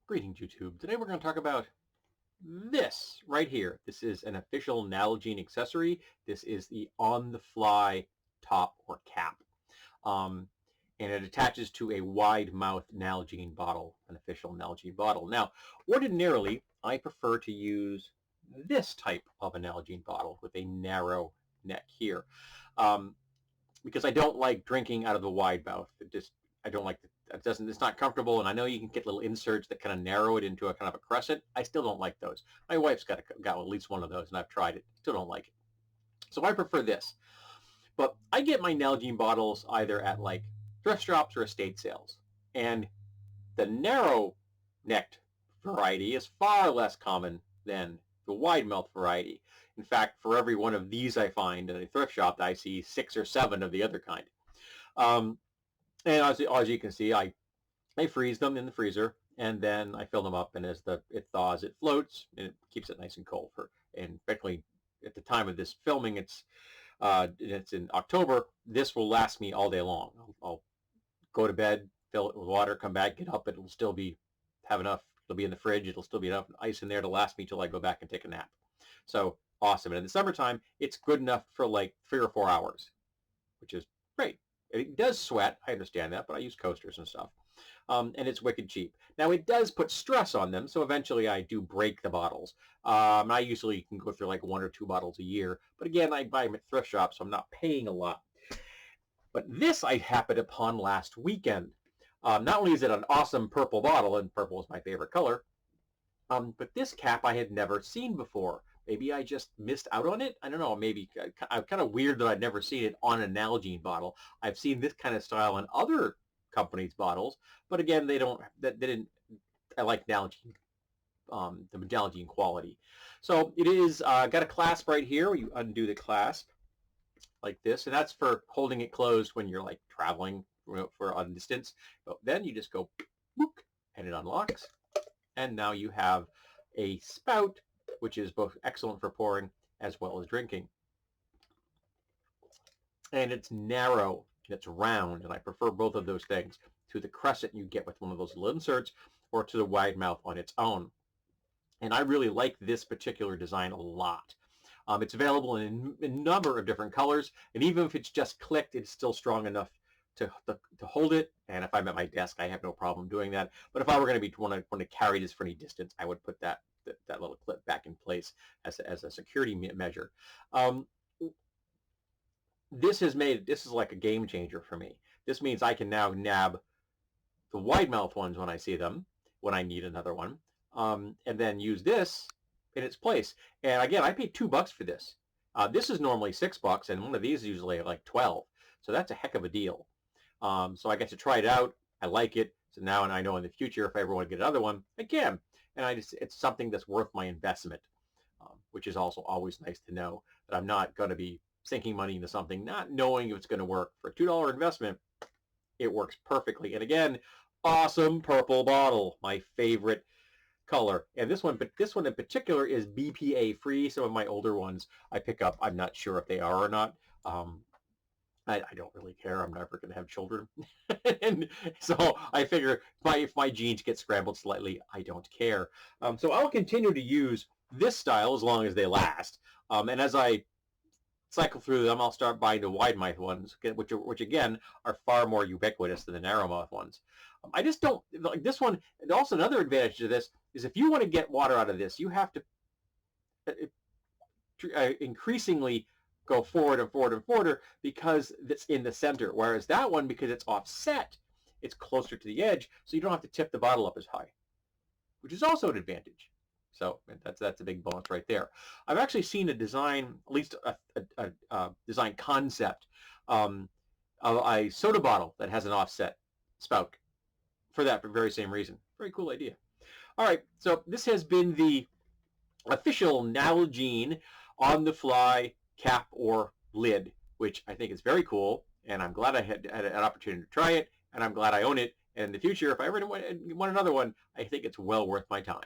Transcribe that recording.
Greetings, YouTube. Today we're going to talk about this right here. This is an official Nalgene accessory. This is the on-the-fly top or cap. And it attaches to a wide-mouth Nalgene bottle, an official Nalgene bottle. Now, ordinarily, I prefer to use this type of a Nalgene bottle with a narrow neck here. Because I don't like drinking out of the wide mouth. I don't like it's not comfortable, and I know you can get little inserts that kind of narrow it into a kind of a crescent. I still don't like those. My wife's got at least one of those, and I've tried it. Still don't like it. So I prefer this. But I get my Nalgene bottles either at like thrift shops or estate sales. And the narrow-necked variety is far less common than the wide-mouth variety. In fact, for every one of these I find in a thrift shop, I see 6 or 7 of the other kind. And as you can see, I freeze them in the freezer, and then I fill them up, and as it thaws, it floats, and it keeps it nice and cold. And frankly, at the time of this filming, it's in October. This will last me all day long. I'll go to bed, fill it with water, come back, get up, it'll still have enough. It'll be in the fridge. It'll still be enough ice in there to last me till I go back and take a nap. So awesome. And in the summertime, it's good enough for like 3 or 4 hours, which is great. It does sweat, I understand that, but I use coasters and stuff. And it's wicked cheap. Now, it does put stress on them, so eventually I do break the bottles. I usually can go through like 1 or 2 bottles a year, but again, I buy them at thrift shops, so I'm not paying a lot. But this I happened upon last weekend. Not only is it an awesome purple bottle, and purple is my favorite color, but this cap I had never seen before. Maybe I just missed out on it. I don't know. Maybe I'm kind of weird that I've never seen it on a Nalgene bottle. I've seen this kind of style on other companies' bottles, but again, they didn't. I like Nalgene, the Nalgene quality. So it is got a clasp right here. You undo the clasp like this, and that's for holding it closed when you're like traveling for a distance. But then you just go, book, and it unlocks, and now you have a spout, which is both excellent for pouring as well as drinking. And it's narrow, and it's round, and I prefer both of those things to the crescent you get with one of those little inserts or to the wide mouth on its own. And I really like this particular design a lot. It's available in a number of different colors, and even if it's just clicked, it's still strong enough to hold it. And if I'm at my desk, I have no problem doing that. But if I were going to want to carry this for any distance, I would put that little clip back in place as a security measure. This is like a game changer for me. This means I can now nab the wide mouth ones when I see them, when I need another one, and then use this in its place. And again, I paid $2 for this. This is normally $6, and one of these is usually like 12. So that's a heck of a deal. So I get to try it out. I like it. So now, and I know in the future, if I ever want to get another one, I can. And it's something that's worth my investment, which is also always nice to know that I'm not going to be sinking money into something, not knowing if it's going to work. For a $2 investment, it works perfectly. And again, awesome purple bottle, my favorite color. And this one in particular is BPA free. Some of my older ones I pick up, I'm not sure if they are or not. I don't really care. I'm never going to have children. And so I figure if my genes get scrambled slightly, I don't care. So I'll continue to use this style as long as they last. And as I cycle through them, I'll start buying the wide mouth ones, which again are far more ubiquitous than the narrow mouth ones. I just don't like this one. And also another advantage to this is if you want to get water out of this, you have to increasingly go forward and forward and forward because it's in the center. Whereas that one, because it's offset, it's closer to the edge, so you don't have to tip the bottle up as high, which is also an advantage. So that's a big bonus right there. I've actually seen a design, at least a design concept, of a soda bottle that has an offset spout for that very same reason. Very cool idea. All right, so this has been the official Nalgene on-the-fly cap or lid, which I think is very cool, and I'm glad I had an opportunity to try it, and I'm glad I own it. And in the future, if I ever want another one, I think it's well worth my time.